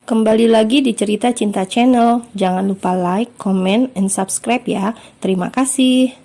Kembali lagi di Cerita Cinta Channel. Jangan lupa like, comment, and subscribe ya. Terima kasih.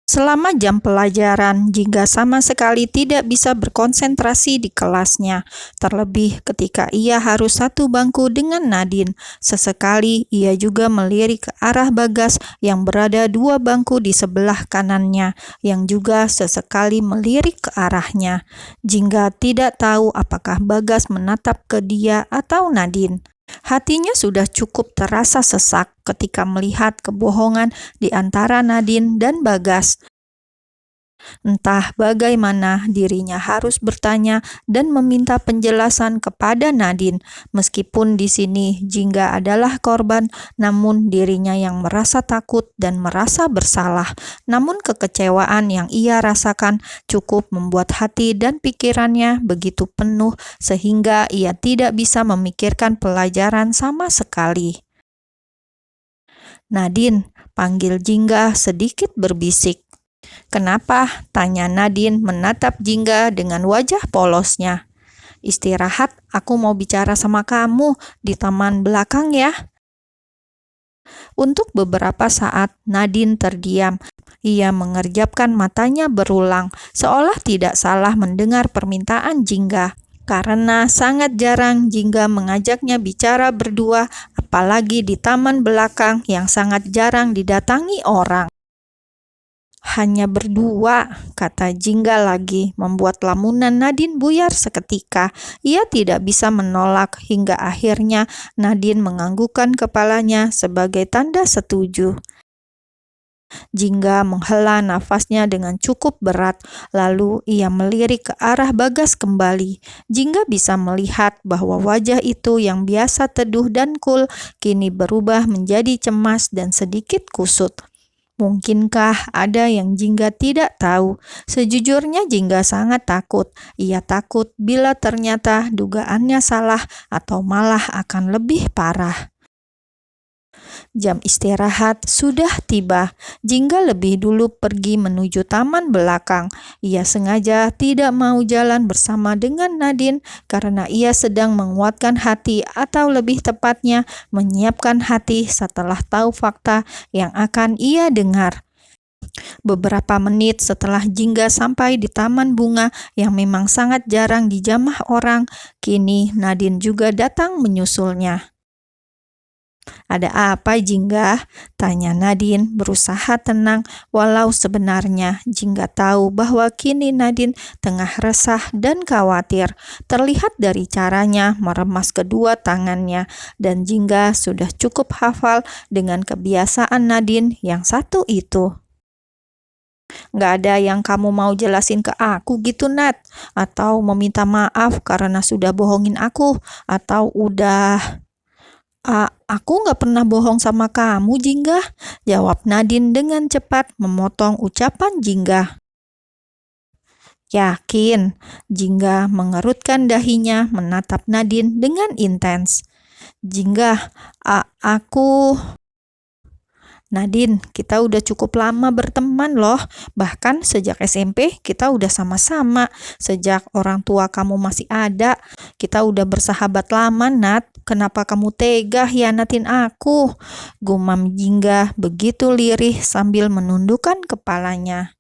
Selama jam pelajaran, Jingga sama sekali tidak bisa berkonsentrasi di kelasnya. Terlebih ketika ia harus satu bangku dengan Nadine. Sesekali ia juga melirik ke arah Bagas yang berada dua bangku di sebelah kanannya, yang juga sesekali melirik ke arahnya. Jingga tidak tahu apakah Bagas menatap ke dia atau Nadine. Hatinya sudah cukup terasa sesak ketika melihat kebohongan di antara Nadine dan Bagas. Entah bagaimana dirinya harus bertanya dan meminta penjelasan kepada Nadine. Meskipun di sini Jingga adalah korban, namun dirinya yang merasa takut dan merasa bersalah. Namun kekecewaan yang ia rasakan cukup membuat hati dan pikirannya begitu penuh sehingga ia tidak bisa memikirkan pelajaran sama sekali. "Nadine," panggil Jingga sedikit berbisik. "Kenapa?" tanya Nadine menatap Jingga dengan wajah polosnya. "Istirahat, aku mau bicara sama kamu di taman belakang ya." Untuk beberapa saat Nadine terdiam. Ia mengerjapkan matanya berulang, seolah tidak salah mendengar permintaan Jingga. Karena sangat jarang Jingga mengajaknya bicara berdua, apalagi di taman belakang yang sangat jarang didatangi orang. "Hanya berdua," kata Jingga lagi, membuat lamunan Nadine buyar seketika. Ia tidak bisa menolak hingga akhirnya Nadine menganggukkan kepalanya sebagai tanda setuju. Jingga menghela nafasnya dengan cukup berat, lalu ia melirik ke arah Bagas kembali. Jingga bisa melihat bahwa wajah itu yang biasa teduh dan cool kini berubah menjadi cemas dan sedikit kusut. Mungkinkah ada yang Jingga tidak tahu? Sejujurnya Jingga sangat takut. Ia takut bila ternyata dugaannya salah atau malah akan lebih parah. Jam istirahat sudah tiba. Jingga lebih dulu pergi menuju taman belakang. Ia sengaja tidak mau jalan bersama dengan Nadine karena ia sedang menguatkan hati, atau lebih tepatnya menyiapkan hati setelah tahu fakta yang akan ia dengar. Beberapa menit setelah Jingga sampai di taman bunga yang memang sangat jarang dijamah orang, kini Nadine juga datang menyusulnya. "Ada apa, Jingga?" tanya Nadine, berusaha tenang, walau sebenarnya Jingga tahu bahwa kini Nadine tengah resah dan khawatir. Terlihat dari caranya meremas kedua tangannya, dan Jingga sudah cukup hafal dengan kebiasaan Nadine yang satu itu. "Nggak ada yang kamu mau jelasin ke aku gitu, Nat? Atau meminta maaf karena sudah bohongin aku? Atau udah..." Aku nggak pernah bohong sama kamu, Jingga," jawab Nadine dengan cepat memotong ucapan Jingga. "Yakin?" Jingga mengerutkan dahinya menatap Nadine dengan intens. "Jingga, aku..." "Nadine, kita udah cukup lama berteman loh. Bahkan sejak SMP kita udah sama-sama. Sejak orang tua kamu masih ada, kita udah bersahabat lama, Nat. Kenapa kamu tega hianatin aku?" gumam Jingga begitu lirih sambil menundukkan kepalanya.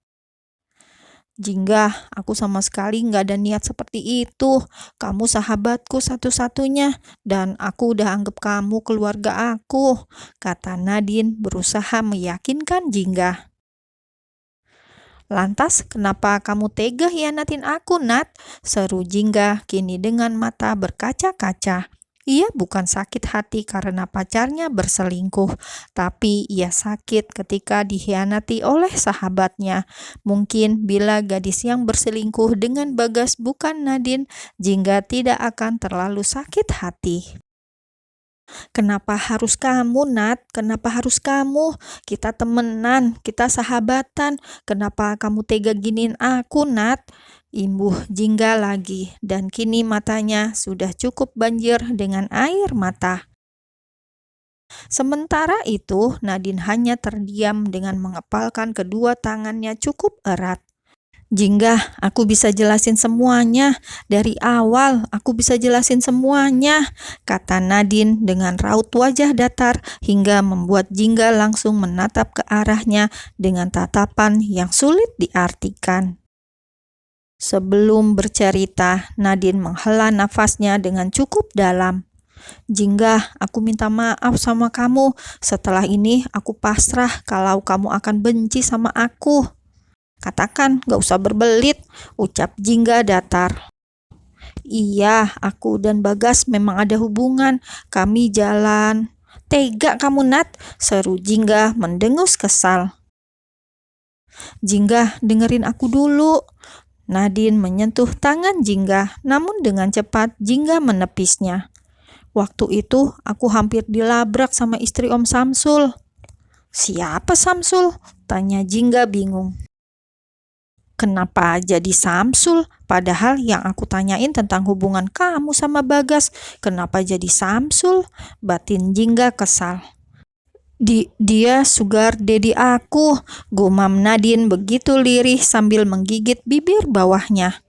"Jingga, aku sama sekali nggak ada niat seperti itu. Kamu sahabatku satu-satunya, dan aku udah anggap kamu keluarga aku," kata Nadine berusaha meyakinkan Jingga. "Lantas kenapa kamu tega hianatin aku, Nat?" seru Jingga kini dengan mata berkaca-kaca. Ia bukan sakit hati karena pacarnya berselingkuh, tapi ia sakit ketika dikhianati oleh sahabatnya. Mungkin bila gadis yang berselingkuh dengan Bagas bukan Nadine, Jingga tidak akan terlalu sakit hati. "Kenapa harus kamu, Nat? Kenapa harus kamu? Kita temenan, kita sahabatan. Kenapa kamu tega giniin aku, Nat?" imbuh Jingga lagi, dan kini matanya sudah cukup banjir dengan air mata. Sementara itu, Nadine hanya terdiam dengan mengepalkan kedua tangannya cukup erat. Jingga, aku bisa jelasin semuanya. Dari awal, aku bisa jelasin semuanya, kata Nadine dengan raut wajah datar hingga membuat Jingga langsung menatap ke arahnya dengan tatapan yang sulit diartikan. Sebelum bercerita, Nadine menghela nafasnya dengan cukup dalam. Jingga, aku minta maaf sama kamu. Setelah ini aku pasrah kalau kamu akan benci sama aku. Katakan, gak usah berbelit, ucap Jingga datar. Iya, aku dan Bagas memang ada hubungan. Kami jalan. Tega kamu, Nat, seru Jingga mendengus kesal. Jingga, dengerin aku dulu. Nadine menyentuh tangan Jingga, namun dengan cepat Jingga menepisnya. Waktu itu aku hampir dilabrak sama istri Om Samsul. Siapa Samsul? Tanya Jingga bingung. Kenapa jadi Samsul? Padahal yang aku tanyain tentang hubungan kamu sama Bagas. Kenapa jadi Samsul? Batin Jingga kesal. Dia sugar daddy aku, gumam Nadine begitu lirih sambil menggigit bibir bawahnya.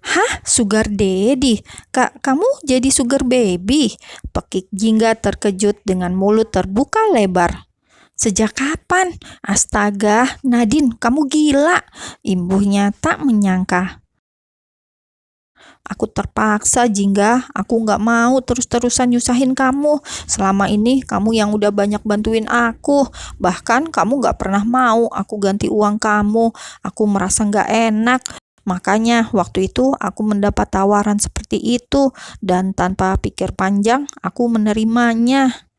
Hah, sugar daddy? Kamu jadi sugar baby? Pekik Jingga terkejut dengan mulut terbuka lebar. Sejak kapan? Astaga, Nadine, kamu gila. Imbuhnya tak menyangka. Aku terpaksa, Jingga. Aku nggak mau terus-terusan nyusahin kamu. Selama ini kamu yang udah banyak bantuin aku. Bahkan kamu nggak pernah mau aku ganti uang kamu. Aku merasa nggak enak. Makanya waktu itu aku mendapat tawaran seperti itu. Dan tanpa pikir panjang, aku menerimanya.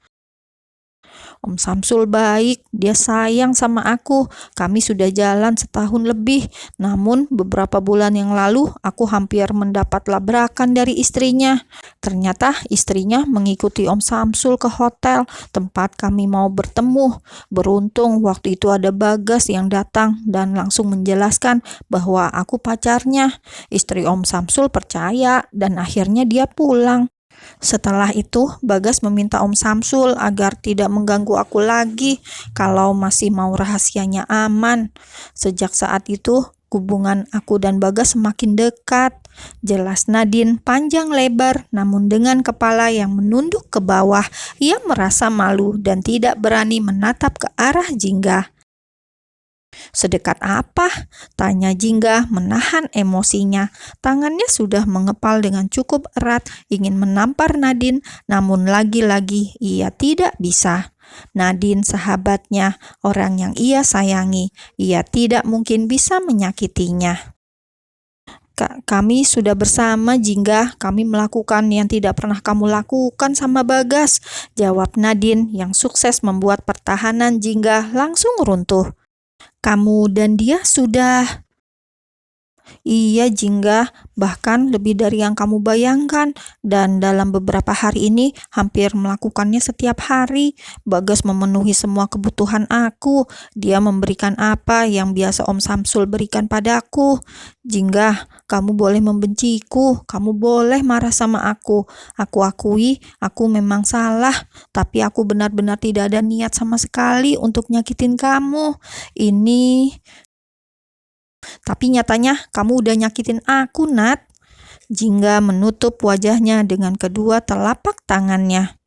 Om Samsul baik, dia sayang sama aku. Kami sudah jalan setahun lebih, namun beberapa bulan yang lalu aku hampir mendapat labrakan dari istrinya. Ternyata istrinya mengikuti Om Samsul ke hotel tempat kami mau bertemu. Beruntung waktu itu ada Bagas yang datang dan langsung menjelaskan bahwa aku pacarnya. Istri Om Samsul percaya dan akhirnya dia pulang. Setelah itu, Bagas meminta Om Samsul agar tidak mengganggu aku lagi kalau masih mau rahasianya aman. Sejak saat itu, hubungan aku dan Bagas semakin dekat. Jelas Nadine panjang lebar, namun dengan kepala yang menunduk ke bawah, ia merasa malu dan tidak berani menatap ke arah Jingga. Sedekat apa? Tanya Jingga menahan emosinya. Tangannya sudah mengepal dengan cukup erat, ingin menampar Nadine, namun lagi-lagi ia tidak bisa. Nadine sahabatnya, orang yang ia sayangi. Ia tidak mungkin bisa menyakitinya. Kami sudah bersama, Jingga. Kami melakukan yang tidak pernah kamu lakukan sama Bagas, jawab Nadine yang sukses membuat pertahanan Jingga langsung runtuh. Kamu dan dia sudah... Iya, Jingga, bahkan lebih dari yang kamu bayangkan. Dan dalam beberapa hari ini hampir melakukannya setiap hari. Bagas memenuhi semua kebutuhan aku. Dia memberikan apa yang biasa Om Samsul berikan padaku. Jingga, kamu boleh membenciku, kamu boleh marah sama aku. Aku akui, aku memang salah. Tapi aku benar-benar tidak ada niat sama sekali untuk nyakitin kamu. Tapi nyatanya kamu udah nyakitin aku, Nat. Jingga menutup wajahnya dengan kedua telapak tangannya.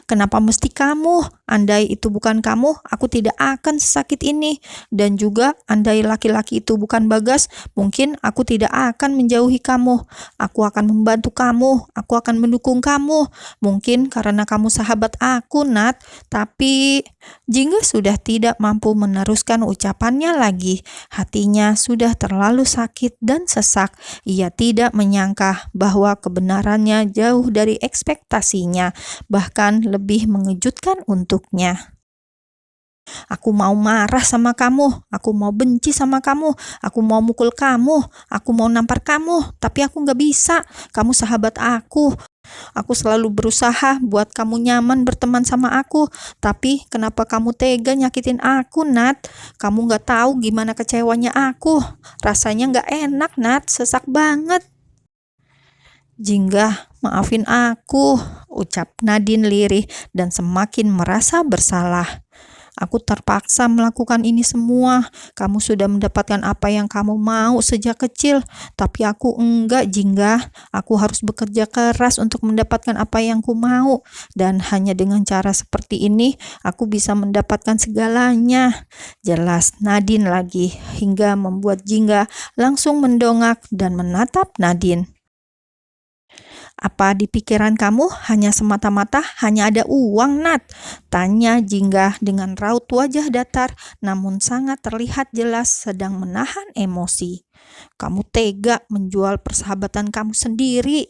Kenapa mesti kamu? Andai itu bukan kamu, aku tidak akan sesakit ini. Dan juga andai laki-laki itu bukan Bagas, mungkin aku tidak akan menjauhi kamu. Aku akan membantu kamu, aku akan mendukung kamu. Mungkin karena kamu sahabat aku, Nat. Tapi Jingga sudah tidak mampu meneruskan ucapannya lagi. Hatinya sudah terlalu sakit dan sesak. Ia tidak menyangka bahwa kebenarannya jauh dari ekspektasinya, bahkan lebih mengejutkan untuknya. Aku mau marah sama kamu, aku mau benci sama kamu, aku mau mukul kamu, aku mau nampar kamu, tapi aku gak bisa. Kamu sahabat aku. Aku selalu berusaha buat kamu nyaman berteman sama aku, tapi kenapa kamu tega nyakitin aku, Nat? Kamu gak tahu gimana kecewanya aku. Rasanya gak enak, Nat, sesak banget. Jingga, maafin aku, ucap Nadine lirih dan semakin merasa bersalah. Aku terpaksa melakukan ini semua. Kamu sudah mendapatkan apa yang kamu mau sejak kecil, tapi aku enggak, Jingga. Aku harus bekerja keras untuk mendapatkan apa yang ku mau, dan hanya dengan cara seperti ini aku bisa mendapatkan segalanya. Jelas Nadine lagi, hingga membuat Jingga langsung mendongak dan menatap Nadine. Apa di pikiran kamu hanya semata-mata hanya ada uang, Nat? Tanya Jingga dengan raut wajah datar namun sangat terlihat jelas sedang menahan emosi. Kamu tega menjual persahabatan kamu sendiri.